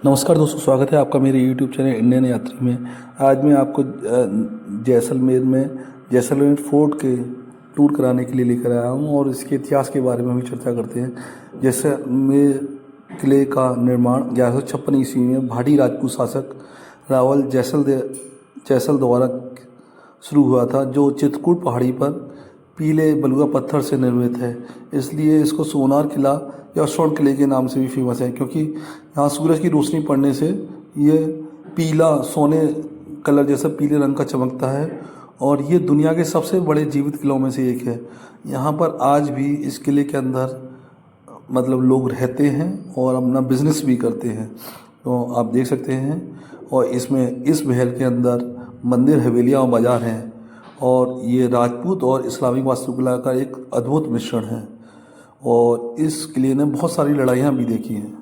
नमस्कार दोस्तों, स्वागत है आपका मेरे YouTube चैनल इंडियन यात्री में। आज मैं आपको जैसलमेर फोर्ट के टूर कराने के लिए लेकर आया हूँ और इसके इतिहास के बारे में भी चर्चा करते हैं। जैसलमेर किले का निर्माण 1156 ईस्वी में भाटी राजपूत शासक रावल जैसल द्वारा शुरू हुआ था, जो चित्रकूट पहाड़ी पर पीले बलुआ पत्थर से निर्मित है। इसलिए इसको सोनार किला या स्वर्ण किले के नाम से भी फेमस है, क्योंकि यहाँ सूरज की रोशनी पड़ने से ये पीला सोने कलर जैसा पीले रंग का चमकता है और ये दुनिया के सबसे बड़े जीवित किलों में से एक है। यहाँ पर आज भी इस किले के अंदर मतलब लोग रहते हैं और अपना बिजनेस भी करते हैं, तो आप देख सकते हैं। और इसमें इस महल के अंदर मंदिर, हवेलियाँ और बाजार हैं और ये राजपूत और इस्लामिक वास्तुकला का एक अद्भुत मिश्रण है। और इस किले ने बहुत सारी लड़ाइयाँ भी देखी हैं।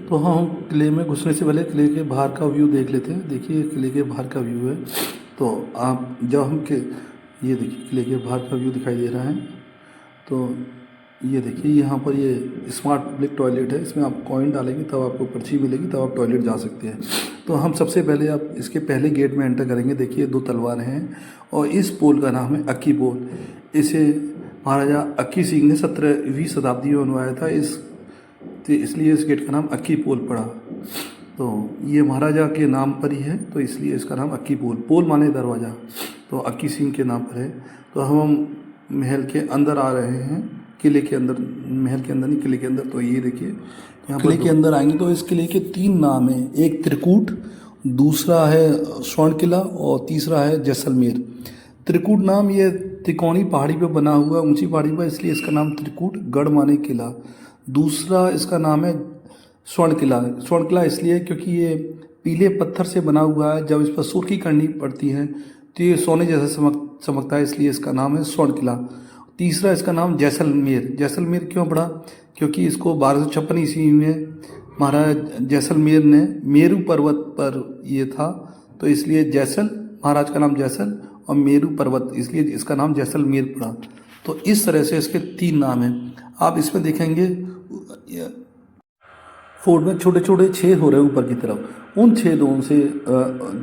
तो हम किले में घुसने से पहले किले के बाहर का व्यू देख लेते हैं। देखिए, किले के बाहर का व्यू है। तो आप जब हम ये देखिए किले के बाहर का व्यू दिखाई दे रहा है। तो ये देखिए, यहाँ पर ये स्मार्ट पब्लिक टॉयलेट है। इसमें आप कॉइन डालेंगे तब आपको पर्ची मिलेगी, तब आप टॉयलेट जा सकते हैं। तो हम सबसे पहले आप इसके पहले गेट में एंटर करेंगे। देखिए, 2 तलवार हैं और इस पोल का नाम है अक्की पोल। इसे महाराजा अक्की सिंह ने 17वीं शताब्दी में बनवाया था, इसलिए इस गेट का नाम अक्की पोल पड़ा। तो ये महाराजा के नाम पर ही है, तो इसलिए इसका नाम अक्की पोल। पोल माने दरवाज़ा, तो अक्की सिंह के नाम पर है। तो हम महल के अंदर आ रहे हैं, किले के अंदर, महल के अंदर नहीं, किले के अंदर। तो ये देखिए, यहाँ किले के अंदर आएंगे तो इस किले के 3 नाम हैं। एक त्रिकूट, दूसरा है स्वर्ण किला और तीसरा है जैसलमेर। त्रिकूट नाम ये त्रिकोणी पहाड़ी पे बना हुआ, ऊंची पहाड़ी पर, इसलिए इसका नाम त्रिकूट, गढ़ माने किला। दूसरा इसका नाम है स्वर्ण किला। स्वर्ण किला इसलिए क्योंकि ये पीले पत्थर से बना हुआ है। जब इस पर सुर्खी करनी पड़ती है तो ये सोने जैसा चमकता है, इसलिए इसका नाम है स्वर्ण किला। तीसरा इसका नाम जैसलमेर। जैसलमेर क्यों पड़ा? क्योंकि इसको 1256 ईस्वी में महाराज जैसलमेर ने मेरू पर्वत पर ये था, तो इसलिए जैसल, महाराज का नाम जैसल और मेरू पर्वत, इसलिए इसका नाम जैसलमेर पड़ा। तो इस तरह से इसके 3 नाम हैं। आप इसमें देखेंगे फोर्ट में छोटे छोटे छेद हो रहे हैं ऊपर की तरफ। उन छेदों से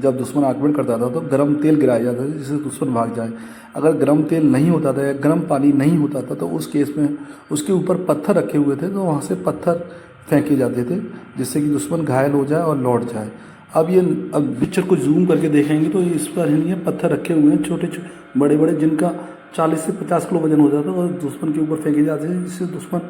जब दुश्मन आक्रमण करता था तो गर्म तेल गिराया जाता था, जिससे दुश्मन भाग जाए। अगर गर्म तेल नहीं होता था या गर्म पानी नहीं होता था तो उस केस में उसके ऊपर पत्थर रखे हुए थे, तो वहाँ से पत्थर फेंके जाते थे, जिससे कि दुश्मन घायल हो जाए और लौट जाए। अब पिक्चर को जूम करके देखेंगे तो इस पर ये पत्थर रखे हुए हैं, छोटे छोटे बड़े बड़े, जिनका 40 से 50 किलो वजन हो जाता है और दुश्मन के ऊपर फेंके जाते थे, जिससे दुश्मन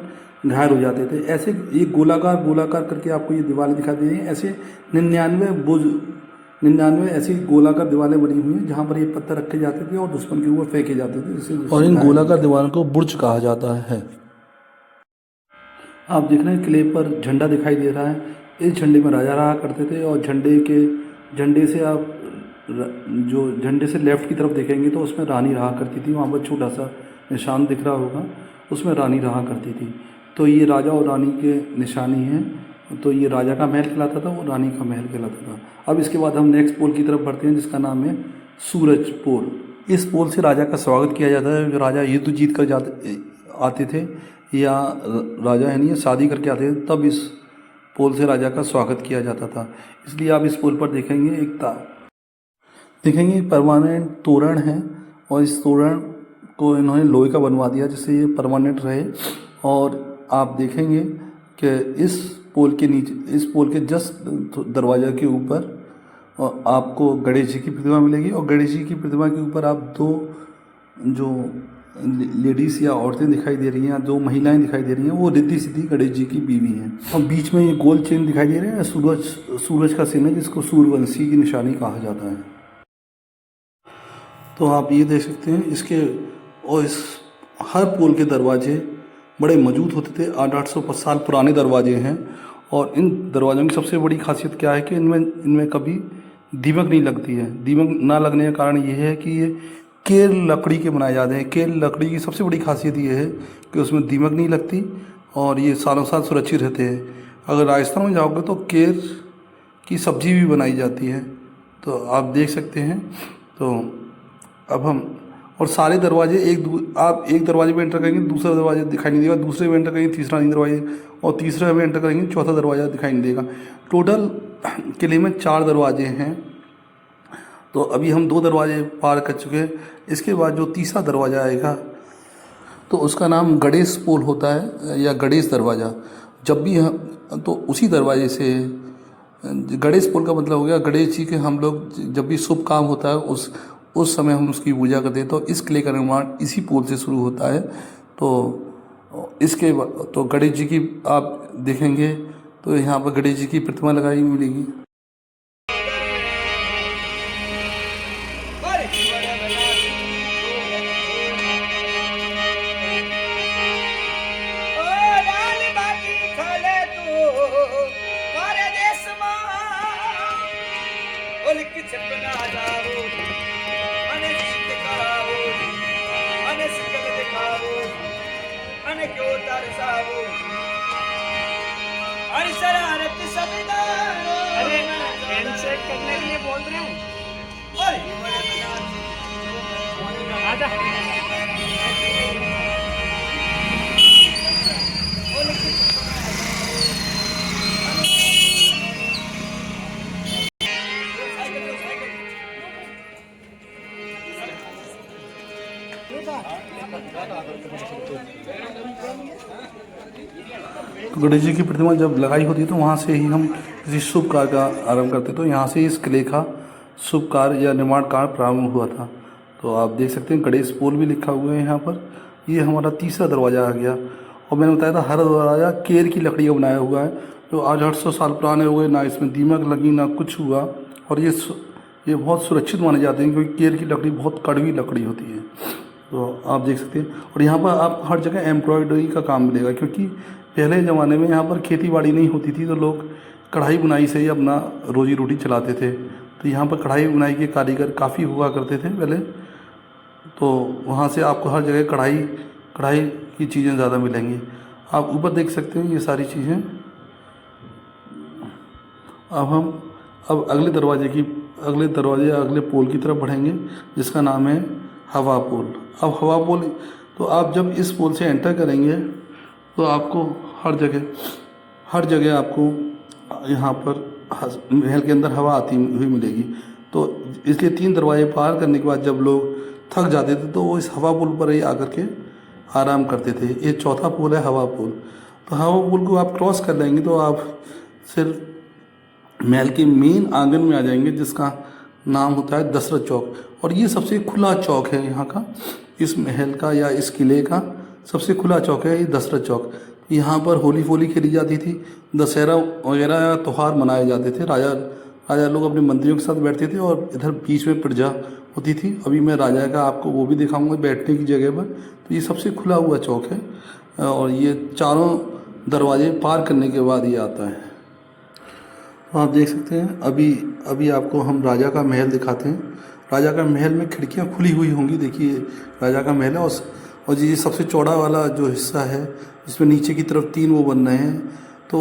घायल हो जाते थे। ऐसे ये गोलाकार करके आपको ये दीवारें दिखाई दे रही हैं। ऐसे 99 ऐसी गोलाकार दीवारें बनी हुई हैं, जहाँ पर ये पत्थर रखे जाते थे और दुश्मन के ऊपर फेंके जाते थे, जिससे और इन गोलाकार दीवारों को बुर्ज कहा जाता है। आप देख रहे हैं किले पर झंडा दिखाई दे रहा है। इस झंडे में राजा रहा करते थे और झंडे से आप जो झंडे से लेफ्ट की तरफ देखेंगे तो उसमें रानी रहा करती थी। वहाँ पर छोटा सा निशान दिख रहा होगा, उसमें रानी रहा करती थी। तो ये राजा और रानी के निशानी हैं। तो ये राजा का महल कहलाता था, वो रानी का महल कहलाता था। अब इसके बाद हम नेक्स्ट पोल की तरफ बढ़ते हैं, जिसका नाम है सूरज पोल। इस पोल से राजा का स्वागत किया जाता है। जो राजा युद्ध जीत कर आते थे या राजा है नहीं शादी करके आते थे, तब इस पोल से राजा का स्वागत किया जाता था। इसलिए आप इस पोल पर देखेंगे परमानेंट तोरण है और इस तोरण को इन्होंने लोहे का बनवा दिया, जिससे ये परमानेंट रहे। और आप देखेंगे कि इस पोल के नीचे, इस पोल के जस्ट दरवाज़ा के ऊपर आपको गणेश जी की प्रतिमा मिलेगी और गणेश जी की प्रतिमा के ऊपर आप 2 जो लेडीज़ या औरतें दिखाई दे रही हैं, 2 महिलाएं दिखाई दे रही हैं, वो रिद्धि सिद्धि गणेश जी की बीवी हैं। और बीच में ये गोल चिन्ह दिखाई दे रहे हैं, सूरज का चिन्ह है, जिसको सूर्यवंशी की निशानी कहा जाता है। तो आप ये देख सकते हैं इसके, और इस हर पोल के दरवाजे बड़े मजबूत होते थे। 800 साल पुराने दरवाजे हैं और इन दरवाज़ों की सबसे बड़ी खासियत क्या है कि इनमें कभी दीमक नहीं लगती है। दीमक ना लगने का कारण ये है कि ये केर लकड़ी के बनाए जाते हैं। केर लकड़ी की सबसे बड़ी खासियत ये है कि उसमें दीमक नहीं लगती और ये सालों साल सुरक्षित रहते हैं। अगर राजस्थान में जाओगे तो केर की सब्जी भी बनाई जाती है, तो आप देख सकते हैं। तो अब हम और सारे दरवाजे आप एक दरवाजे पे एंटर करेंगे दूसरा दरवाजा दिखाई नहीं देगा, दूसरे में एंटर करेंगे तीसरा नहीं दरवाजे, और तीसरे में एंटर करेंगे चौथा दरवाज़ा दिखाई नहीं देगा। टोटल किले में 4 दरवाजे हैं। तो अभी हम 2 दरवाजे पार कर चुके हैं। इसके बाद जो तीसरा दरवाज़ा आएगा तो उसका नाम गणेश पोल होता है या गणेश दरवाज़ा। जब भी हम तो उसी दरवाजे से गणेश पोल का मतलब हो गया गणेश जी के हम लोग जब भी शुभ काम होता है उस समय हम उसकी पूजा करते हैं। तो इस किले का निर्माण इसी पोल से शुरू होता है। तो तो गणेश जी की आप देखेंगे तो यहाँ पर गणेश जी की प्रतिमा लगाई मिलेगी। अरे हैंडशेक करने के लिए बोल रहे हैं। आजा। तो गणेश जी की प्रतिमा जब लगाई होती है तो वहाँ से ही हम किसी शुभ कार्य का आरंभ करते हैं। तो यहाँ से इस किले का शुभ कार्य या निर्माण कार्य प्रारंभ हुआ था। तो आप देख सकते हैं गणेश पोल भी लिखा हुआ है यहाँ पर। ये हमारा तीसरा दरवाज़ा आ गया। और मैंने बताया था हर दरवाज़ा केर की लकड़ी का बनाया हुआ है, जो आज 800 साल पुराने हो गए, ना इसमें दीमक लगी ना कुछ हुआ। और ये बहुत सुरक्षित माने जाते हैं क्योंकि केर की लकड़ी बहुत कड़वी लकड़ी होती है। तो आप देख सकते हैं। और यहाँ पर आप हर जगह एम्ब्रॉयडरी का काम मिलेगा, क्योंकि पहले ज़माने में यहाँ पर खेती बाड़ी नहीं होती थी तो लोग कढ़ाई बुनाई से ही अपना रोजी रोटी चलाते थे। तो यहाँ पर कढ़ाई बुनाई के कारीगर काफ़ी हुआ करते थे पहले। तो वहाँ से आपको हर जगह कढ़ाई की चीज़ें ज़्यादा मिलेंगी। आप ऊपर देख सकते हैं ये सारी चीज़ें। अब अगले दरवाजे अगले पोल की तरफ बढ़ेंगे, जिसका नाम है हवा पोल। अब हवा पोल तो आप जब इस पोल से एंटर करेंगे तो आपको हर जगह आपको यहाँ पर महल के अंदर हवा आती हुई मिलेगी। तो इसलिए 3 दरवाजे पार करने के बाद जब लोग थक जाते थे तो वो इस हवा पुल पर ही आकर के आराम करते थे। ये चौथा पुल है हवा पुल। तो हवा पुल को आप क्रॉस कर लेंगे तो आप सिर्फ महल के मेन आंगन में आ जाएंगे, जिसका नाम होता है दशरथ चौक। और ये सबसे खुला चौक है यहाँ का, इस महल का या इस किले का सबसे खुला चौक है ये दशरथ चौक। यहाँ पर होली खेली जाती थी, दशहरा वगैरह त्यौहार मनाए जाते थे। राजा लोग अपने मंत्रियों के साथ बैठते थे और इधर बीच में प्रजा होती थी। अभी मैं राजा का आपको वो भी दिखाऊंगा बैठने की जगह पर। तो ये सबसे खुला हुआ चौक है और ये चारों दरवाजे पार करने के बाद ये आता है। तो आप देख सकते हैं अभी आपको हम राजा का महल दिखाते हैं। राजा का महल में खिड़कियाँ खुली हुई होंगी। देखिए राजा का महल है और ये सबसे चौड़ा वाला जो हिस्सा है जिसमें नीचे की तरफ 3 वो बन रहे हैं, तो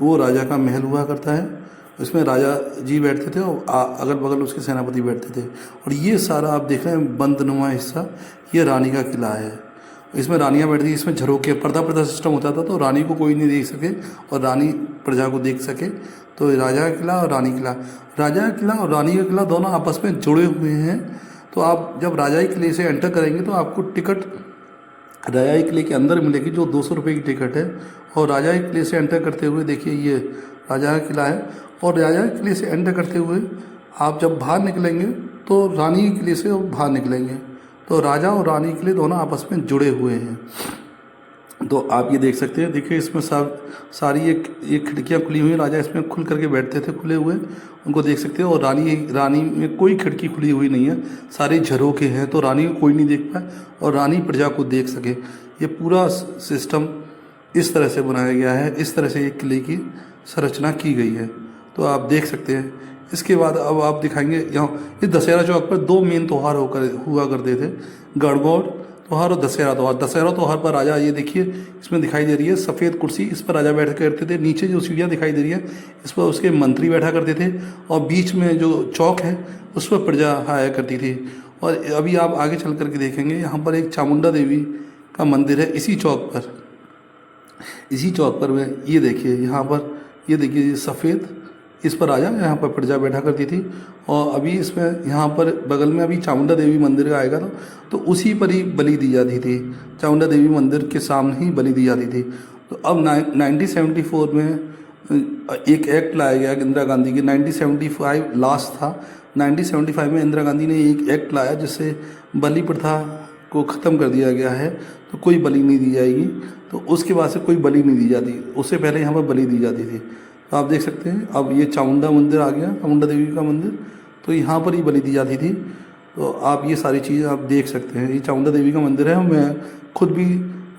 वो राजा का महल हुआ करता है। इसमें राजा जी बैठते थे और अगल बगल उसके सेनापति बैठते थे। और ये सारा आप देख रहे हैं बंदनुमा हिस्सा, ये रानी का किला है। इसमें रानियाँ बैठती थी, इसमें झरोके पर्दा सिस्टम होता था तो रानी को कोई नहीं देख सके और रानी प्रजा को देख सके। तो राजा का किला और रानी किला, राजा का किला और रानी का किला दोनों आपस में जुड़े हुए हैं। तो आप जब राजाई किले से एंटर करेंगे तो आपको टिकट राजाई किले के अंदर मिलेगी, जो 200 रुपये की टिकट है। और राजाई किले से एंटर करते हुए देखिए ये राजा का किला है। और राजा के किले से एंटर करते हुए आप जब बाहर निकलेंगे तो रानी के किले से बाहर निकलेंगे। तो राजा और रानी किले दोनों आपस में जुड़े हुए हैं। तो आप ये देख सकते हैं, देखिए इसमें सारी ये खिड़कियाँ खुली हुई हैं। राजा इसमें खुल करके बैठते थे खुले हुए, उनको देख सकते हैं। और रानी में कोई खिड़की खुली हुई नहीं है, सारे झरोके हैं तो रानी को कोई नहीं देख पाए और रानी प्रजा को देख सके। ये पूरा सिस्टम इस तरह से बनाया गया है, इस तरह से एक किले की संरचना की गई है। तो आप देख सकते हैं। इसके बाद अब आप दिखाएंगे यहाँ इस दशहरा चौक पर 2 मेन त्यौहार हुआ करते थे, गणगौर त्यौहार और दशहरा त्यौहार। दशहरा त्यौहार पर राजा, ये देखिए इसमें दिखाई दे रही है सफ़ेद कुर्सी, इस पर राजा बैठा करते थे। नीचे जो सीढ़ियाँ दिखाई दे रही है इस पर उसके मंत्री बैठा करते थे और बीच में जो चौक है उस पर प्रजा आया करती थी। और अभी आप आगे चल कर के देखेंगे यहाँ पर एक चामुंडा देवी का मंदिर है इसी चौक पर में ये देखिए यहाँ पर, ये देखिए ये सफ़ेद, इस पर आया, यहाँ पर प्रजा बैठा करती थी। और अभी इसमें यहाँ पर बगल में अभी चामुंडा देवी मंदिर आएगा ना, तो उसी पर ही बलि दी जाती थी, चामुंडा देवी मंदिर के सामने ही बलि दी जाती थी। तो अब 1974 में एक एक्ट लाया गया इंदिरा गांधी की, 1975 लास्ट था, 1975 में इंदिरा गांधी ने एक एक्ट लाया जिससे बलि प्रथा को ख़त्म कर दिया गया है। तो कोई बलि नहीं दी जाएगी, तो उसके बाद से कोई बलि नहीं दी जाती, उससे पहले यहाँ पर बलि दी जाती थी। तो आप देख सकते हैं अब ये चामुंडा मंदिर आ गया, चामुंडा देवी का मंदिर, तो यहाँ पर ही बलि दी जाती थी। तो आप ये सारी चीज़ें आप देख सकते हैं, ये चामुंडा देवी का मंदिर है। मैं खुद भी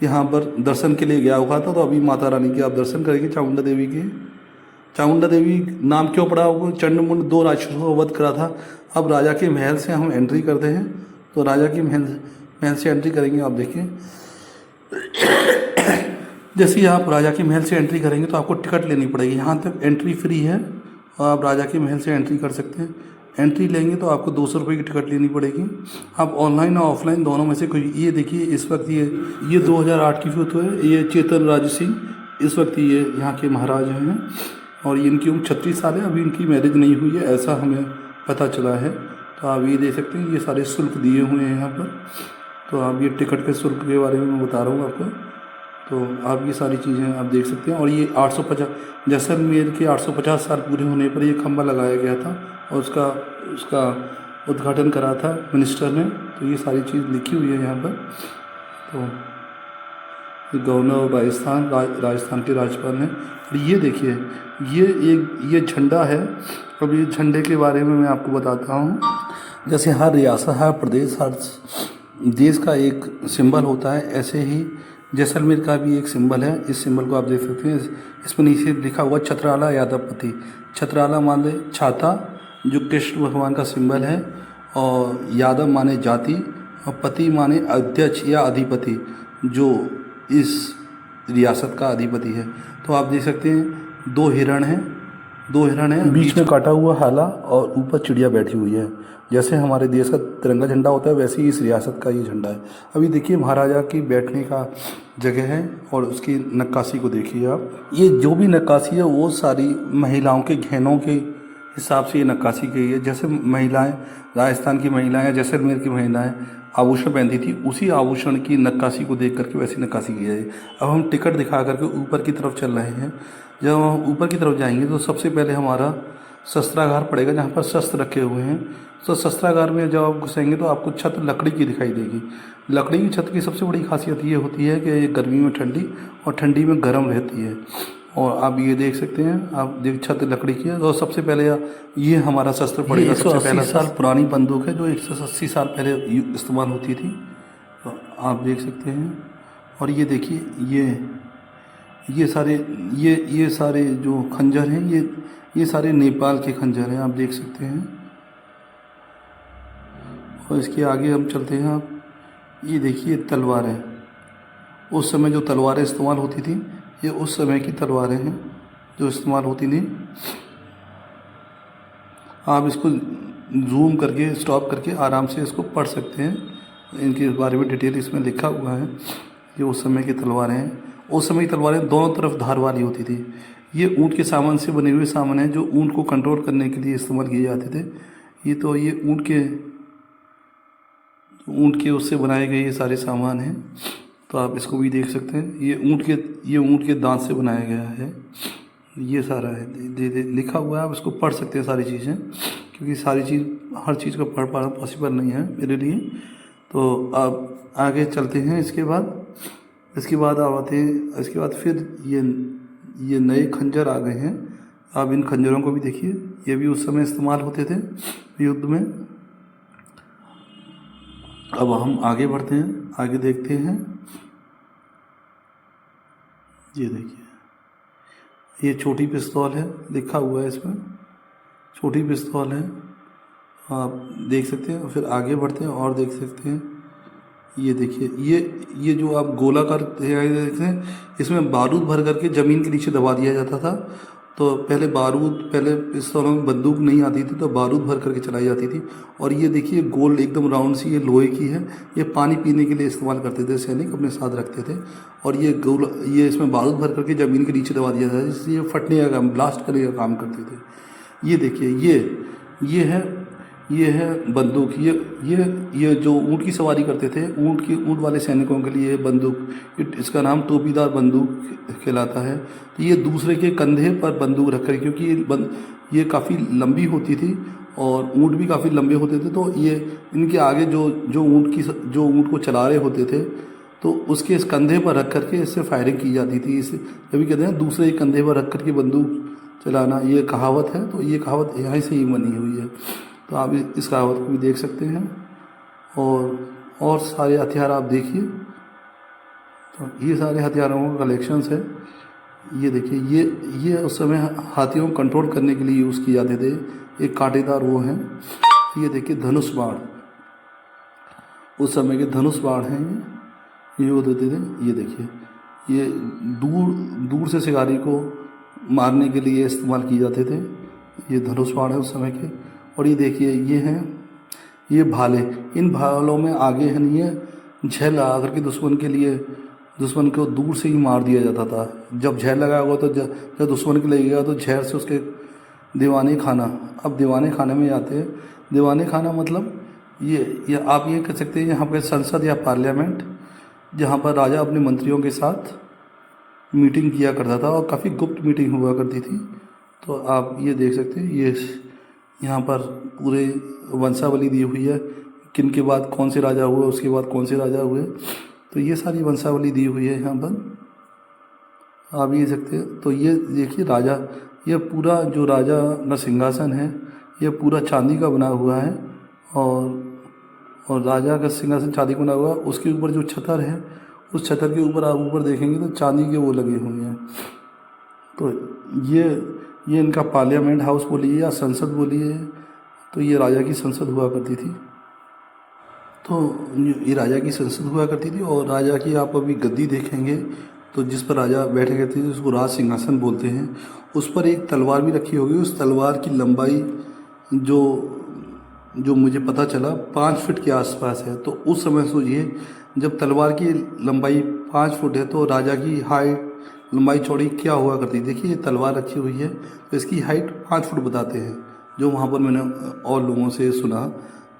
यहाँ पर दर्शन के लिए गया हुआ था, तो अभी माता रानी के आप दर्शन करेंगे चामुंडा देवी के। चामुंडा देवी नाम क्यों पड़ा? वो चंडमुंड 2 राक्षसों को वध करा था। अब राजा के महल से हम एंट्री करते हैं, तो राजा के महल से एंट्री करेंगे। आप देखिए जैसे ही आप राजा के महल से एंट्री करेंगे तो आपको टिकट लेनी पड़ेगी। यहाँ तक एंट्री फ्री है और आप राजा के महल से एंट्री कर सकते हैं। एंट्री लेंगे तो आपको 200 रुपये की टिकट लेनी पड़ेगी। आप ऑनलाइन और ऑफलाइन दोनों में से कोई, ये देखिए इस वक्त ये 2008 की फोटो है, ये चेतन राज सिंह इस वक्त ये यहाँ के महाराज हैं और इनकी उम्र 36 साल है। अभी इनकी मैरिज नहीं हुई है, ऐसा हमें पता चला है। तो आप ये देख सकते हैं, ये सारे शुल्क दिए हुए हैं यहाँ पर। तो आप ये टिकट के शुल्क के बारे में मैं बता रहा हूँ आपको। तो आप ये सारी चीज़ें आप देख सकते हैं। और ये 850 जैसलमेर के 850 साल पूरे होने पर ये खंभा लगाया गया था और उसका उद्घाटन करा था मिनिस्टर ने। तो ये सारी चीज़ लिखी हुई है यहाँ पर। तो गवर्नर ऑफ राजस्थान के राज्यपाल हैं। और ये देखिए ये झंडा है। अब ये झंडे के बारे में मैं आपको बताता हूँ। जैसे हर रियासत, हर प्रदेश, हर देश का एक सिंबल होता है, ऐसे ही जैसलमेर का भी एक सिंबल है। इस सिंबल को आप देख सकते हैं, इसमें नीचे लिखा हुआ छत्राला यादवपति। छत्राला माने छाता, जो कृष्ण भगवान का सिंबल है, और यादव माने जाति, और पति माने अध्यक्ष या अधिपति, जो इस रियासत का अधिपति है। तो आप देख सकते हैं 2 हिरण हैं, बीच में काटा हुआ हाला और ऊपर चिड़िया बैठी हुई है। जैसे हमारे देश का तिरंगा झंडा होता है, वैसे ही इस रियासत का ये झंडा है। अभी देखिए महाराजा की बैठने का जगह है और उसकी नक्काशी को देखिए आप। ये जो भी नक्काशी है वो सारी महिलाओं के गहनों के हिसाब से ये नक्काशी की है। जैसे महिलाएं, राजस्थान की महिलाएं या जैसलमेर की महिलाएं आभूषण पहनती थी, उसी आभूषण की नक्काशी को देख करके वैसी नक्काशी की जाए। अब हम टिकट दिखा करके ऊपर की तरफ चल रहे हैं। जब हम ऊपर की तरफ जाएंगे तो सबसे पहले हमारा शस्त्रागार पड़ेगा, जहाँ पर शस्त्र रखे हुए हैं। तो शस्त्रागार में जब आप घुसेंगे तो आपको छत लकड़ी की दिखाई देगी। लकड़ी की छत की सबसे बड़ी खासियत ये होती है कि ये गर्मी में ठंडी और ठंडी में गर्म रहती है। और आप ये देख सकते हैं, आप छत लकड़ी की है। और सबसे पहले ये हमारा शस्त्र पड़ेगा। 180 साल पुरानी बंदूक है जो 180 साल पहले इस्तेमाल होती थी। तो आप देख सकते हैं। और ये देखिए ये सारे जो खंजर हैं, ये सारे नेपाल के खंजर हैं, आप देख सकते हैं। और इसके आगे हम चलते हैं। आप ये देखिए तलवारें, उस समय जो तलवारें इस्तेमाल होती थी, ये उस समय की तलवारें हैं जो इस्तेमाल होती थी। आप इसको जूम करके, स्टॉप करके आराम से इसको पढ़ सकते हैं। इनके बारे में डिटेल इसमें लिखा हुआ है। ये उस समय की तलवारें हैं। उस समय की तलवारें दोनों तरफ धार वाली होती थी। ये ऊँट के सामान से बने हुए सामान हैं जो ऊँट को कंट्रोल करने के लिए इस्तेमाल किए जाते थे। ये ऊँट के उससे बनाए गए ये सारे सामान हैं। तो आप इसको भी देख सकते हैं। ये ऊँट के दांत से बनाया गया है। ये सारा है लिखा हुआ है। आप इसको पढ़ सकते हैं सारी चीज़ें, क्योंकि हर चीज़ को पढ़ पाना पॉसिबल नहीं है मेरे लिए। तो आप आगे चलते हैं। इसके बाद आप आते हैं। इसके बाद फिर ये नए खंजर आ गए हैं। आप इन खंजरों को भी देखिए, ये भी उस समय इस्तेमाल होते थे युद्ध में। अब हम आगे बढ़ते हैं, आगे देखते हैं। ये देखिए, ये छोटी पिस्तौल है, लिखा हुआ है इसमें छोटी पिस्तौल है, आप देख सकते हैं। फिर आगे बढ़ते हैं और देख सकते हैं। ये देखिए, ये जो आप गोलाकार देखते हैं, इसमें बारूद भर करके ज़मीन के नीचे दबा दिया जाता था तो पहले इस दौरान में बंदूक नहीं आती थी, तो बारूद भर करके चलाई जाती थी। और ये देखिए गोल एकदम राउंड सी, ये लोहे की है। ये पानी पीने के लिए इस्तेमाल करते थे सैनिक, अपने साथ रखते थे। और ये गोल, ये इसमें बारूद भर करके ज़मीन के नीचे दबा दिया जाता है, जिससे ये फटने का काम, ब्लास्ट करने का काम करते थे। ये देखिए ये है बंदूक। ये जो ऊँट की सवारी करते थे, ऊँट वाले सैनिकों के लिए बंदूक, इसका नाम टोपीदार बंदूक कहलाता है। तो ये दूसरे के कंधे पर बंदूक रखकर, क्योंकि ये काफ़ी लंबी होती थी और ऊँट भी काफ़ी लंबे होते थे, तो ये इनके आगे जो ऊँट को चला रहे होते थे, तो उसके इस कंधे पर रख करके इससे फायरिंग की जाती थी। इसे कभी कहते हैं दूसरे के कंधे पर रख करके बंदूक चलाना, ये कहावत है। तो ये कहावत यहाँ से ही बनी हुई है। तो आप इस कहावत को भी देख सकते हैं। और सारे हथियार आप देखिए, तो ये सारे हथियारों का कलेक्शंस है। ये देखिए, ये उस समय हाथियों को कंट्रोल करने के लिए यूज़ किए जाते थे। एक कांटेदार वो हैं। ये देखिए धनुष बाण, उस समय के धनुष बाण हैं ये होते थे। ये देखिए, ये दूर से शिकारी को मारने के लिए इस्तेमाल किए जाते थे। ये धनुष बाण है उस समय के। और ये देखिए, ये भाले, इन भालों में आगे है नहीं है, झेल लगा करके दुश्मन को दूर से ही मार दिया जाता था। जब झेल लगा होगा तो जब दुश्मन के लगेगा तो झेल से उसके दीवाने खाना। अब दीवाने खाने में आते हैं। दीवाने खाना मतलब ये आप ये कह सकते हैं, यहाँ पर संसद या पार्लियामेंट, जहाँ पर राजा अपने मंत्रियों के साथ मीटिंग किया करता था, और काफ़ी गुप्त मीटिंग हुआ करती थी। तो आप ये देख सकते हैं, ये यहाँ पर पूरे वंशावली दी हुई है, किन के बाद कौन से राजा हुए, उसके बाद कौन से राजा हुए। तो ये सारी वंशावली दी हुई है यहाँ पर, आप ये सकते हैं। तो ये देखिए राजा, ये पूरा जो राजा का सिंहासन है, ये पूरा चांदी का बना हुआ है। और राजा का सिंहासन चांदी का बना हुआ है। उसके ऊपर जो छतर है, उस छतर के ऊपर आप ऊपर देखेंगे तो चांदी के वो लगे हुए हैं। तो ये इनका पार्लियामेंट हाउस बोलिए या संसद बोलिए, तो ये राजा की संसद हुआ करती थी। तो ये राजा की संसद हुआ करती थी। और राजा की आप अभी गद्दी देखेंगे, तो जिस पर राजा बैठे रहते थे उसको राज सिंहासन बोलते हैं। उस पर एक तलवार भी रखी होगी। उस तलवार की लंबाई जो मुझे पता चला 5 फीट के आसपास है। तो उस समय सोचिए, जब तलवार की लंबाई 5 फुट है, तो राजा की हाइट, लंबाई चौड़ी क्या हुआ करती है। देखिए ये तलवार रखी हुई है, तो इसकी हाइट 5 फुट बताते हैं, जो वहाँ पर मैंने और लोगों से सुना।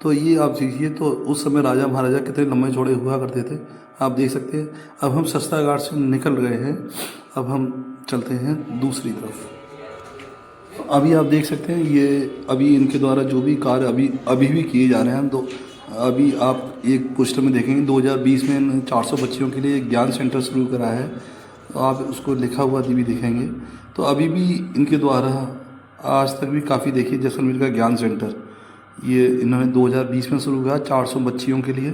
तो ये आप सीखिए, तो उस समय राजा महाराजा कितने लंबे चौड़े हुआ करते थे, आप देख सकते हैं। अब हम शस्त्रागार से निकल रहे हैं, अब हम चलते हैं दूसरी तरफ। अभी आप देख सकते हैं, ये अभी इनके द्वारा जो भी कार्य अभी भी किए जा रहे हैं। तो अभी आप एक पोस्टर में देखेंगे 2020 में 400 बच्चियों के लिए ज्ञान सेंटर शुरू करा है। तो आप उसको लिखा हुआ भी देखेंगे। तो अभी भी इनके द्वारा आज तक भी काफ़ी, देखिए जैसलमेर का ज्ञान सेंटर, ये इन्होंने 2020 में शुरू किया 400 बच्चियों के लिए।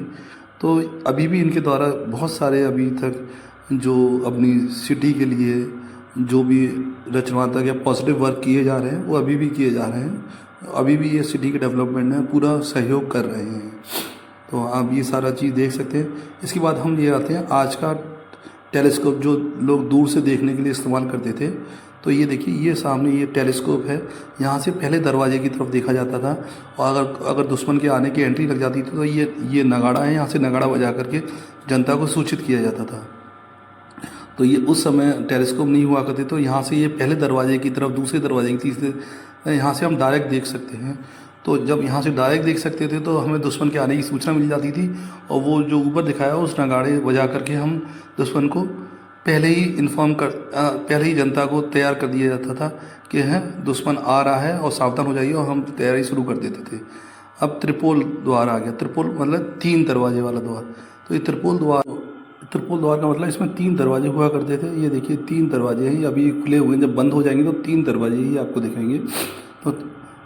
तो अभी भी इनके द्वारा बहुत सारे अभी तक जो अपनी सिटी के लिए जो भी रचनात्मक या पॉजिटिव वर्क किए जा रहे हैं, वो अभी भी किए जा रहे हैं। अभी भी ये सिटी के डेवलपमेंट में पूरा सहयोग कर रहे हैं। तो आप ये सारा चीज़ देख सकते हैं। इसके बाद हम ये आते हैं आज का टेलीस्कोप, जो लोग दूर से देखने के लिए इस्तेमाल करते थे। तो ये देखिए, ये सामने ये टेलीस्कोप है। यहाँ से पहले दरवाजे की तरफ देखा जाता था, और अगर दुश्मन के आने की एंट्री लग जाती थी, तो ये नगाड़ा है, यहाँ से नगाड़ा बजा करके जनता को सूचित किया जाता था। तो ये उस समय टेलीस्कोप नहीं हुआ करते, तो यहाँ से ये पहले दरवाजे की तरफ, दूसरे दरवाजे की तीसरे, यहाँ से हम डायरेक्ट देख सकते हैं। तो जब यहाँ से डायरेक्ट देख सकते थे, तो हमें दुश्मन के आने की सूचना मिल जाती थी। और वो जो ऊपर दिखाया उस नगाड़े बजा करके हम दुश्मन को पहले ही जनता को तैयार कर दिया जाता था कि दुश्मन आ रहा है और सावधान हो जाइए, और हम तैयारी शुरू कर देते थे। अब त्रिपोल द्वार आ गया। त्रिपोल मतलब 3 दरवाजे वाला द्वार। तो ये त्रिपोल द्वार का मतलब इसमें 3 दरवाजे हुआ करते थे। ये देखिए 3 दरवाजे हैं, अभी खुले हुए हैं, जब बंद हो जाएंगे तो 3 दरवाजे ही आपको दिखेंगे। तो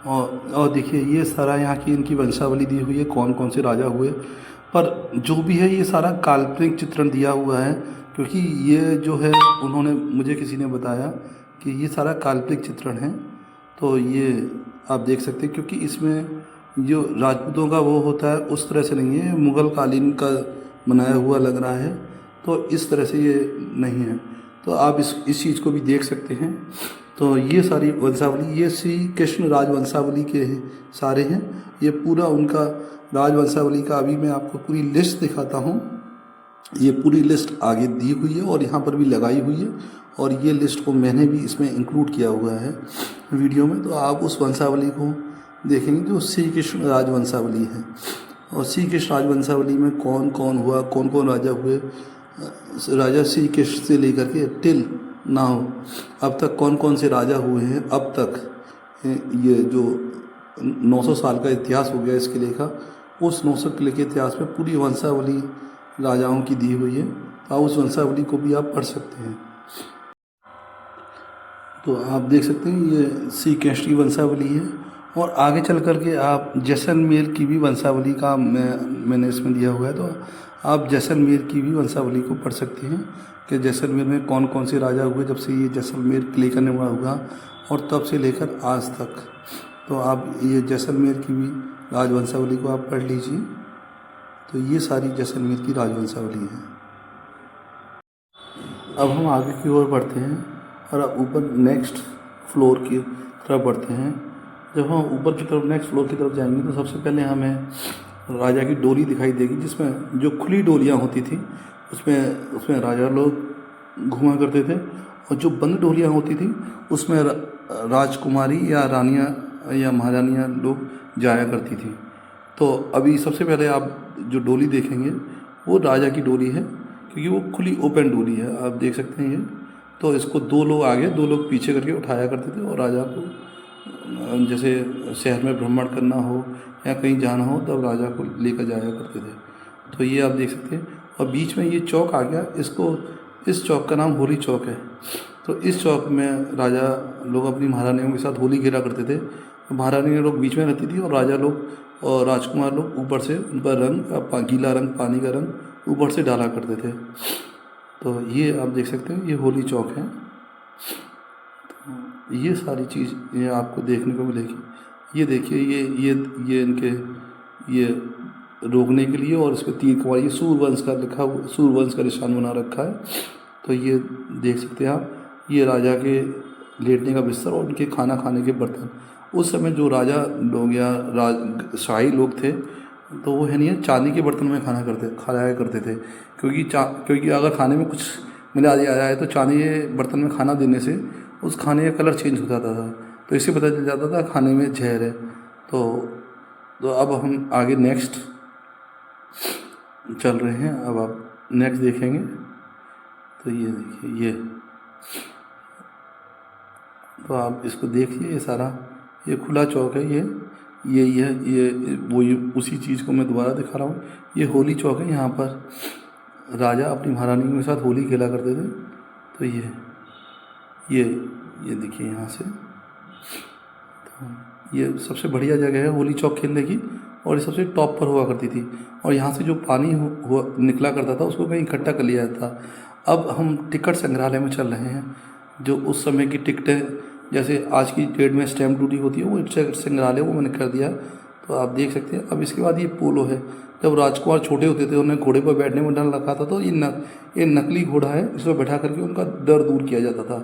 और देखिए ये सारा यहाँ की इनकी वंशावली दी हुई है, कौन कौन से राजा हुए। पर जो भी है ये सारा काल्पनिक चित्रण दिया हुआ है, क्योंकि ये जो है मुझे किसी ने बताया कि ये सारा काल्पनिक चित्रण है। तो ये आप देख सकते हैं, क्योंकि इसमें जो राजपूतों का वो होता है उस तरह से नहीं है, मुग़ल कालीन का बनाया हुआ लग रहा है। तो इस तरह से ये नहीं है। तो आप इस चीज़ को भी देख सकते हैं। तो ये सारी वंशावली, ये श्री कृष्ण राजवंशावली के सारे हैं। ये पूरा उनका राजवंशावली का अभी मैं आपको पूरी लिस्ट दिखाता हूँ। ये पूरी लिस्ट आगे दी हुई है और यहाँ पर भी लगाई हुई है, और ये लिस्ट को मैंने भी इसमें इंक्लूड किया हुआ है वीडियो में। तो आप उस वंशावली को देखेंगे जो श्री कृष्ण राजवंशावली है। और श्री कृष्ण राजवंशावली में कौन कौन हुआ, कौन कौन राजा हुए, राजा श्री कृष्ण से लेकर के टिल नाउ अब तक कौन कौन से राजा हुए हैं अब तक, ये जो 900 साल का इतिहास हो गया इस किले का, उस 900 किले के इतिहास में पूरी वंशावली राजाओं की दी हुई है। तो उस वंशावली को भी आप पढ़ सकते हैं। तो आप देख सकते हैं ये श्री कृष्ण की वंशावली है। और आगे चल कर के आप जैसलमेर की भी वंशावली का मैंने इसमें दिया हुआ है। तो आप जैसलमेर की भी वंशावली को पढ़ सकते हैं कि जैसलमेर में कौन कौन से राजा हुए जब से ये जैसलमेर किले का निर्माण हुआ और तब से लेकर आज तक। तो आप ये जैसलमेर की भी राजवंशावली को आप पढ़ लीजिए। तो ये सारी जैसलमेर की राजवंशावली है। अब हम आगे की ओर बढ़ते हैं और अब ऊपर नेक्स्ट फ्लोर की तरफ बढ़ते हैं। जब हम ऊपर की तरफ नेक्स्ट फ्लोर की तरफ जाएंगे तो सबसे पहले हमें राजा की डोली दिखाई देगी, जिसमें जो खुली डोलियाँ होती थी उसमें राजा लोग घूमा करते थे, और जो बंद डोलियाँ होती थी उसमें राजकुमारी या रानियाँ या महारानियाँ लोग जाया करती थी। तो अभी सबसे पहले आप जो डोली देखेंगे वो राजा की डोली है, क्योंकि वो खुली ओपन डोली है। आप देख सकते हैं ये। तो इसको 2 लोग आगे 2 लोग पीछे करके उठाया करते थे, और राजा को जैसे शहर में भ्रमण करना हो या कहीं जाना हो तब राजा को लेकर जाया करते थे। तो ये आप देख सकते हैं। और बीच में ये चौक आ गया, इस चौक का नाम होली चौक है। तो इस चौक में राजा लोग अपनी महारानियों के साथ होली खेला करते थे। महारानी लोग बीच में रहती थी और राजा लोग और राजकुमार लोग ऊपर से उनका रंग, गीला रंग, पानी का रंग ऊपर से डाला करते थे। तो ये आप देख सकते हैं, ये होली चौक है। तो ये सारी चीज़ ये आपको देखने को मिलेगी। ये देखिए, ये इनके ये रोकने के लिए, और इस पर तीर कमार, ये सूर्यवंश का लिखा हुआ, सूर्यवंश का निशान बना रखा है। तो ये देख सकते हैं आप, ये राजा के लेटने का बिस्तर और उनके खाना खाने के बर्तन। उस समय जो राजा लोग या शाही लोग थे तो वो है नहीं चांदी के बर्तन में खाया करते थे, क्योंकि अगर खाने में कुछ मिला दिया जाए तो चांदी के बर्तन में खाना देने से उस खाने का कलर चेंज हो जाता था। तो इससे पता चल जाता था खाने में जहर है। तो अब हम आगे नेक्स्ट चल रहे हैं। अब आप नेक्स्ट देखेंगे तो ये देखिए, ये तो आप इसको देखिए, ये सारा ये खुला चौक है। ये उसी चीज़ को मैं दोबारा दिखा रहा हूँ। ये होली चौक है। यहाँ पर राजा अपनी महारानी के साथ होली खेला करते थे। तो ये देखिए यहाँ से। तो ये सबसे बढ़िया जगह है होली चौक खेलने की, और ये सबसे टॉप पर हुआ करती थी। और यहाँ से जो पानी निकला करता था उसको कहीं इकट्ठा कर लिया जाता था। अब हम टिकट संग्रहालय में चल रहे हैं। जो उस समय की टिकटें, जैसे आज की डेट में स्टैम्प ड्यूटी होती है, वो टिकट संग्रहालय वो मैंने कर दिया। तो आप देख सकते हैं। अब इसके बाद ये पोलो है। जब राजकुमार छोटे होते थे उन्हें घोड़े पर बैठने में डर लगता था, तो ये नकली घोड़ा है, इसमें बैठा करके उनका डर दूर किया जाता था।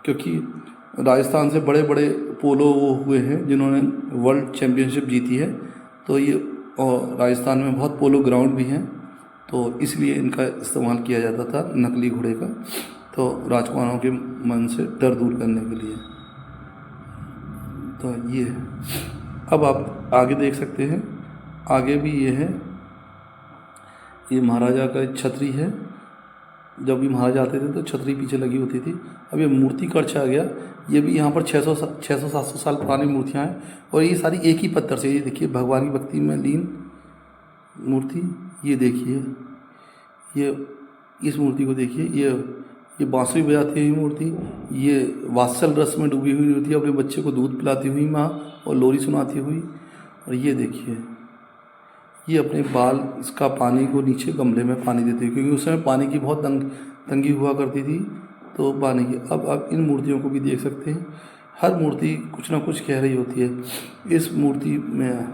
क्योंकि राजस्थान से बड़े बड़े पोलो वो हुए हैं जिन्होंने वर्ल्ड चैम्पियनशिप जीती है। तो ये और राजस्थान में बहुत पोलो ग्राउंड भी हैं, तो इसलिए इनका इस्तेमाल किया जाता था नकली घोड़े का, तो राजकुमारों के मन से डर दूर करने के लिए। तो ये अब आप आगे देख सकते हैं। आगे भी ये है, ये महाराजा का छतरी है। जब भी महाराजा आते थे तो छतरी पीछे लगी होती थी। अब ये मूर्ति कक्ष आ गया। ये भी यहाँ पर 600-700 साल पुरानी मूर्तियाँ हैं, और ये सारी एक ही पत्थर से। ये देखिए, भगवान की भक्ति में लीन मूर्ति। ये देखिए, ये इस मूर्ति को देखिए, ये बांसुरी बजाती हुई मूर्ति, ये वात्सल रस में डूबी हुई होती है, अपने बच्चे को दूध पिलाती हुई माँ और लोरी सुनाती हुई। और ये देखिए, ये अपने बाल इसका पानी को नीचे गमले में पानी देती है, क्योंकि उस समय पानी की बहुत तंगी हुआ करती थी, तो पानी की। अब आप इन मूर्तियों को भी देख सकते हैं। हर मूर्ति कुछ ना कुछ कह रही होती है। इस मूर्ति में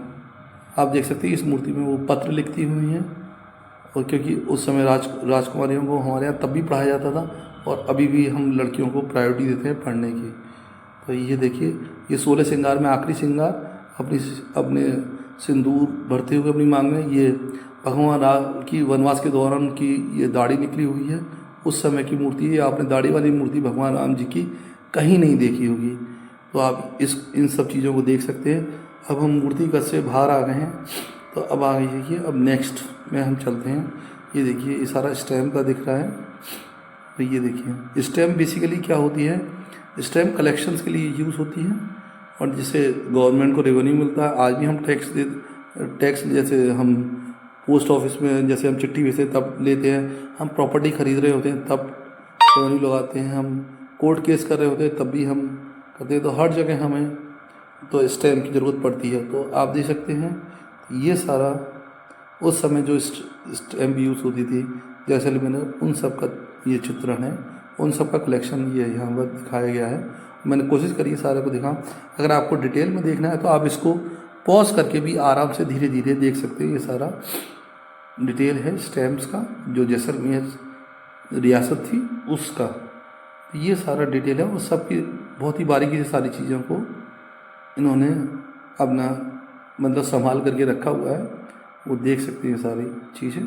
आप देख सकते हैं, इस मूर्ति में वो पत्र लिखती हुई हैं। और क्योंकि उस समय राजकुमारियों को हमारे यहाँ तब भी पढ़ाया जाता था, और अभी भी हम लड़कियों को प्रायोरिटी देते हैं पढ़ने की। तो ये देखिए, ये 16 श्रृंगार में आखिरी श्रृंगार, अपने सिंदूर भरते हुए अपनी मांग में। ये भगवान राम की वनवास के दौरान की ये दाढ़ी निकली हुई है, उस समय की मूर्ति है। आपने दाढ़ी वाली मूर्ति भगवान राम जी की कहीं नहीं देखी होगी। तो आप इन सब चीज़ों को देख सकते हैं। अब हम मूर्तिगत से बाहर आ गए हैं, तो अब आगे देखिए, अब नेक्स्ट में हम चलते हैं। ये देखिए, ये सारा स्टैम्प का दिख रहा है। तो ये देखिए, स्टैम्प बेसिकली क्या होती है, स्टैम्प कलेक्शंस के लिए यूज़ होती है, और जिससे गवर्नमेंट को रेवेन्यू मिलता है। आज भी हम टैक्स जैसे हम पोस्ट ऑफिस में जैसे हम चिट्ठी भेजते हैं तब लेते हैं, हम प्रॉपर्टी खरीद रहे होते हैं तब रेवेन्यू लगाते हैं, हम कोर्ट केस कर रहे होते हैं तब भी हम करते हैं। तो हर जगह हमें तो स्टैम्प की ज़रूरत पड़ती है। तो आप देख सकते हैं, ये सारा उस समय जो स्टैम्प यूज़ होती थी जैसलमेर, उन सब का ये चित्रण है, उन सब का कलेक्शन ये यहाँ पर दिखाया गया है। मैंने कोशिश करी है सारे को दिखाऊं। अगर आपको डिटेल में देखना है तो आप इसको पॉज करके भी आराम से धीरे धीरे देख सकते हैं। ये सारा डिटेल है स्टैम्प्स का, जो जैसलमेर रियासत थी उसका। ये सारा डिटेल है, और सबकी बहुत ही बारीकी से सारी चीज़ों को इन्होंने अपना मतलब संभाल करके रखा हुआ है। वो देख सकते हैं सारी चीज़ें,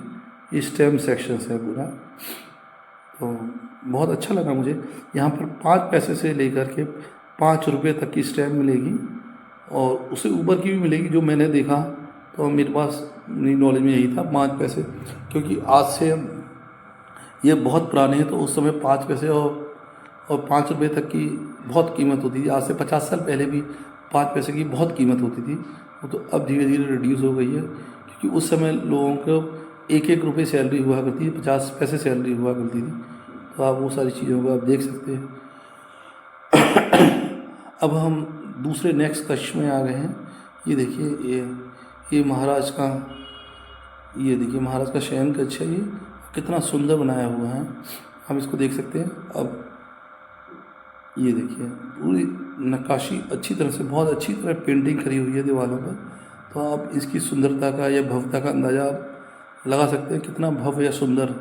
ये स्टैम्प सेक्शंस है पूरा। तो बहुत अच्छा लगा मुझे। यहाँ पर 5 पैसे से लेकर के 5 रुपये तक की स्टैम्प मिलेगी, और उससे ऊपर की भी मिलेगी। जो मैंने देखा तो मेरे पास मेरी नॉलेज में यही था 5 पैसे, क्योंकि आज से ये बहुत पुराने हैं। तो उस समय 5 पैसे और 5 रुपये तक की बहुत कीमत होती थी। आज से 50 साल पहले भी 5 पैसे की बहुत कीमत होती थी। वो तो अब धीरे धीरे रिड्यूस हो गई है, क्योंकि उस समय लोगों को 1-1 रुपये सैलरी हुआ करती थी, 50 पैसे सैलरी हुआ करती थी। तो आप वो सारी चीज़ों को आप देख सकते हैं। अब हम दूसरे नेक्स्ट कक्ष में आ गए हैं। ये देखिए, ये महाराज का, ये देखिए महाराज का शयन कक्ष है। ये कितना सुंदर बनाया हुआ है, हम इसको देख सकते हैं। अब ये देखिए, पूरी नक्काशी अच्छी तरह से, बहुत अच्छी तरह पेंटिंग करी हुई है दीवारों पर। तो आप इसकी सुंदरता का या भव्यता का अंदाज़ा आप लगा सकते हैं, कितना भव्य या सुंदर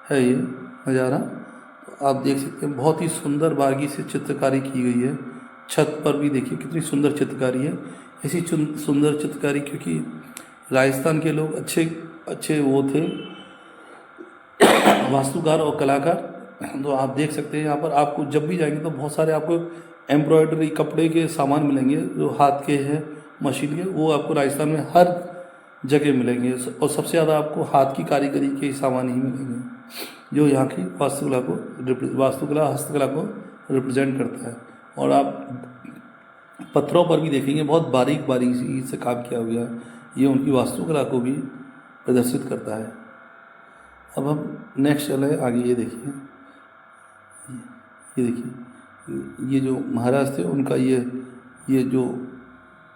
है ये नज़ारा। तो आप देख सकते हैं, बहुत ही सुंदर बारीकी से चित्रकारी की गई है। छत पर भी देखिए कितनी सुंदर चित्रकारी है। ऐसी सुंदर चित्रकारी, क्योंकि राजस्थान के लोग अच्छे वो थे वास्तुकार और कलाकार। तो आप देख सकते हैं, यहाँ पर आपको जब भी जाएंगे तो बहुत सारे आपको एम्ब्रॉयडरी कपड़े के सामान मिलेंगे, जो हाथ के हैं, मशीन के, वो आपको राजस्थान में हर जगह मिलेंगे। और सबसे ज़्यादा आपको हाथ की कारीगरी के सामान ही मिलेंगे, जो यहाँ की वास्तुकला हस्तकला को रिप्रेजेंट करता है। और आप पत्थरों पर भी देखेंगे, बहुत बारीक से काम किया हुआ है। ये उनकी वास्तुकला को भी प्रदर्शित करता है। अब हम नेक्स्ट चले आगे। ये देखिए, ये जो महाराज थे उनका ये जो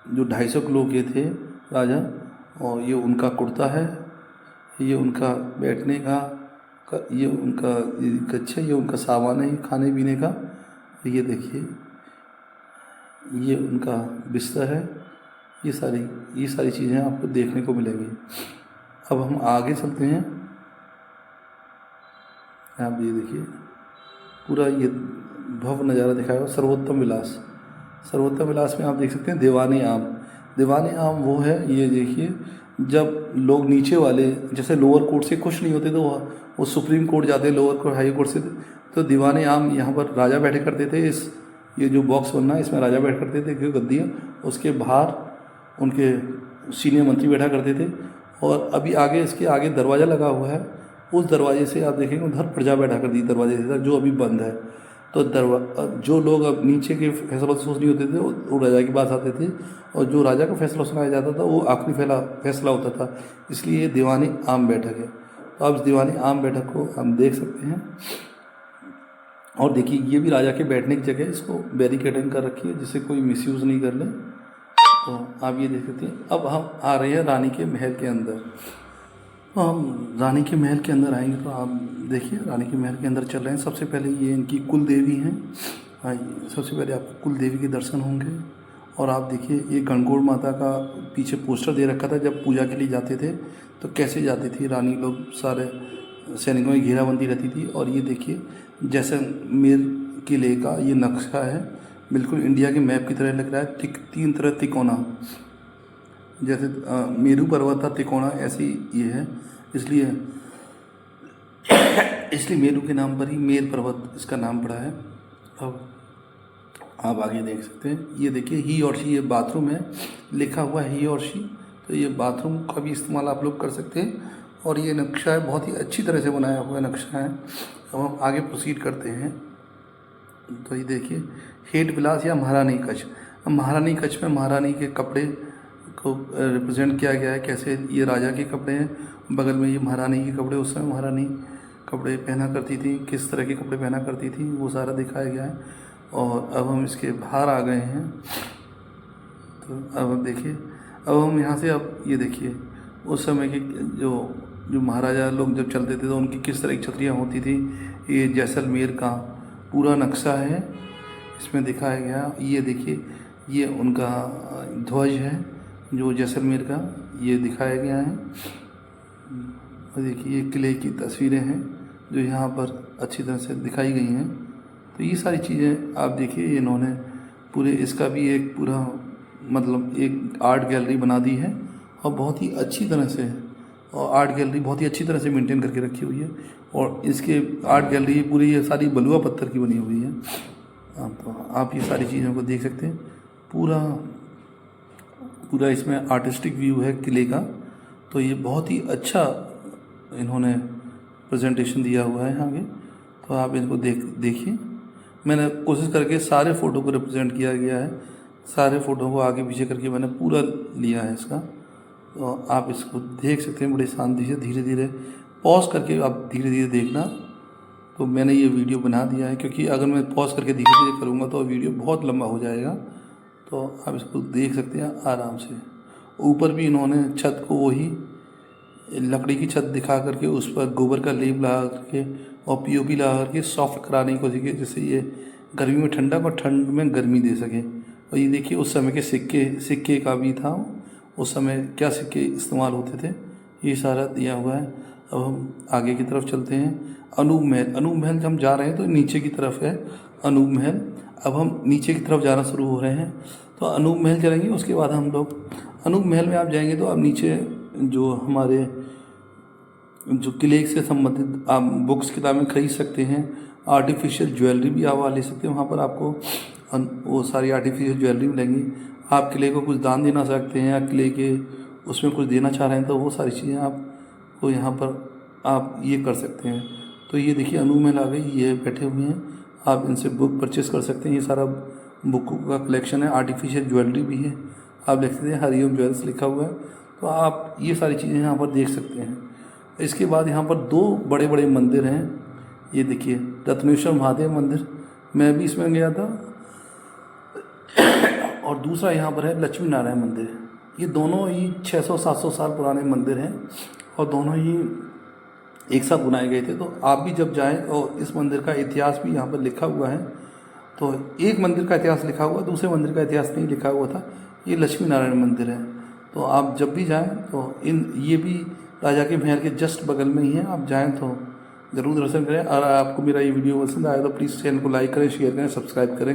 250 किलो के थे राजा, और ये उनका कुर्ता है, ये उनका बैठने का ये उनका कच्छ है, ये उनका सामान है खाने पीने का। ये देखिए, ये उनका बिस्तर है। ये सारी चीज़ें आपको देखने को मिलेंगी। अब हम आगे चलते हैं। आप ये देखिए, पूरा ये भव्य नज़ारा दिखाया हुआ सर्वोत्तम विलास में आप देख सकते हैं दीवाने आम वो है। ये देखिए, जब लोग नीचे वाले जैसे लोअर कोर्ट से खुश नहीं होते तो वो सुप्रीम कोर्ट जाते, लोअर कोर्ट हाई कोर्ट से, तो दीवाने आम यहाँ पर राजा बैठे करते थे। ये जो बॉक्स बनना है इसमें राजा बैठ करते थे, क्योंकि गद्दियाँ, उसके बाहर उनके सीनियर मंत्री बैठा करते थे। और अभी आगे इसके आगे दरवाज़ा लगा हुआ है, उस दरवाजे से आप देखेंगे उधर प्रजा बैठा कर दी दरवाजे से, जो अभी बंद है। तो जो लोग अब नीचे के फैसलों से सोच नहीं होते थे वो राजा के पास आते थे, और जो राजा का फैसला सुनाया जाता था वो आखिरी फैसला होता था। इसलिए ये दीवानी आम बैठक है। तो आप इस दीवानी आम बैठक को हम देख सकते हैं। और देखिए, ये भी राजा के बैठने की जगह, इसको बैरिकेडिंग कर रखी है जिससे कोई मिसयूज़ नहीं कर ले। तो आप ये देख सकते हैं। अब हम आ रहे हैं रानी के महल के अंदर। तो हम रानी के महल के अंदर आएंगे तो आप देखिए, रानी के महल के अंदर चल रहे हैं। सबसे पहले ये इनकी कुल देवी हैं। सबसे पहले आपको कुल देवी के दर्शन होंगे। और आप देखिए, ये गणगौर माता का पीछे पोस्टर दे रखा था। जब पूजा के लिए जाते थे तो कैसे जाती थी रानी लोग, सारे सैनिकों की घेराबंदी रहती थी। और ये देखिए, जैसलमेर किले का ये नक्शा है, बिल्कुल इंडिया के मैप की तरह लग रहा है। तीन तरह तिकोना, जैसे मेरू पर्वत था तिकोना, ऐसी ये है, इसलिए मेरू के नाम पर ही मेर पर्वत इसका नाम पड़ा है। अब आप आगे देख सकते हैं, ये देखिए ही और शी, ये बाथरूम है, लिखा हुआ है ही और शी, तो ये बाथरूम का भी इस्तेमाल आप लोग कर सकते हैं। और ये नक्शा है, बहुत ही अच्छी तरह से बनाया हुआ नक्शा है। अब हम आगे प्रोसीड करते हैं। तो ये देखिए हेड विलास या महारानी कच्छ। अब महारानी कच्छ में महारानी के कपड़े को रिप्रेजेंट किया गया है, कैसे ये राजा के कपड़े हैं, बगल में ये महारानी के कपड़े, उस समय महारानी कपड़े पहना करती थी, किस तरह के कपड़े पहना करती थी वो सारा दिखाया गया है। और अब हम इसके बाहर आ गए हैं। तो अब देखिए, अब हम यहाँ से, अब ये देखिए उस समय के जो महाराजा लोग जब चलते थे तो उनकी किस तरह की छतरियाँ होती थी, ये जैसलमेर का पूरा नक्शा है इसमें दिखाया गया। ये देखिए ये उनका ध्वज है जो जैसलमेर का, ये दिखाया गया है। और देखिए ये किले की तस्वीरें हैं जो यहाँ पर अच्छी तरह से दिखाई गई हैं। तो ये सारी चीज़ें आप देखिए, इन्होंने पूरे इसका भी एक पूरा मतलब एक आर्ट गैलरी बना दी है, और बहुत ही अच्छी तरह से, और आर्ट गैलरी बहुत ही अच्छी तरह से मेंटेन करके रखी हुई है। और इसके आर्ट गैलरी पूरी ये सारी बलुआ पत्थर की बनी हुई है। तो आप ये सारी चीज़ों को देख सकते हैं, पूरा इसमें आर्टिस्टिक व्यू है किले का। तो ये बहुत ही अच्छा इन्होंने प्रेजेंटेशन दिया हुआ है आगे। तो आप इनको देखिए, मैंने कोशिश करके सारे फ़ोटो को रिप्रेजेंट किया गया है, सारे फ़ोटो को आगे पीछे करके मैंने पूरा लिया है इसका। तो आप इसको देख सकते हैं बड़ी शांति से, धीरे धीरे पॉज करके आप धीरे धीरे देखना। तो मैंने ये वीडियो बना दिया है, क्योंकि अगर मैं पॉज करके धीरे धीरे करूँगा तो वीडियो बहुत लंबा हो जाएगा। तो आप इसको देख सकते हैं आराम से। ऊपर भी इन्होंने छत को वही लकड़ी की छत दिखा करके उस पर गोबर का लेप लगा करके और पीओपी लगा करके सॉफ्ट कराने की कोशिश की, जिससे ये गर्मी में ठंडक और ठंड में गर्मी दे सके। और ये देखिए उस समय के सिक्के का भी था, उस समय क्या सिक्के इस्तेमाल होते थे, ये सारा दिया हुआ है। अब हम आगे की तरफ चलते हैं। अनूप महल हम जा रहे हैं तो नीचे की तरफ है अनूप महल। अब हम नीचे की तरफ जाना शुरू हो रहे हैं, तो अनूप महल चलेंगे। उसके बाद हम लोग अनूप महल में आप जाएंगे तो आप नीचे जो हमारे जो किले से संबंधित आप बुक्स किताबें खरीद सकते हैं, आर्टिफिशियल ज्वेलरी भी आप ले सकते हैं। वहाँ पर आपको वो सारी आर्टिफिशियल ज्वेलरी मिलेंगी। आप किले को कुछ दान देना सकते हैं, या किले के उसमें कुछ देना चाह रहे हैं तो वो सारी चीज़ें आपको यहाँ पर आप ये कर सकते हैं। तो ये देखिए अनूप महल आ गई, ये बैठे हुए हैं, आप इनसे बुक परचेस कर सकते हैं। ये सारा बुक का कलेक्शन है, आर्टिफिशियल ज्वेलरी भी है, आप देख सकते हैं हरिओम ज्वेल्स लिखा हुआ है। तो आप ये सारी चीज़ें यहाँ पर देख सकते हैं। इसके बाद यहाँ पर दो बड़े बड़े मंदिर हैं। ये देखिए रत्नेश्वर महादेव मंदिर, मैं भी इसमें गया था, और दूसरा यहाँ पर है लक्ष्मी नारायण मंदिर। ये दोनों ही 600-700 साल पुराने मंदिर हैं, और दोनों ही एक साथ बनाए गए थे। तो आप भी जब जाएं, और इस मंदिर का इतिहास भी यहाँ पर लिखा हुआ है। तो एक मंदिर का इतिहास लिखा हुआ, दूसरे मंदिर का इतिहास नहीं लिखा हुआ था। ये लक्ष्मी नारायण मंदिर है। तो आप जब भी जाएं तो ये भी राजा के महल के जस्ट बगल में ही है, आप जाएं तो ज़रूर दर्शन करें। और आपको मेरा ये वीडियो पसंद आया तो प्लीज़ चैनल को लाइक करें, शेयर करें, सब्सक्राइब करें।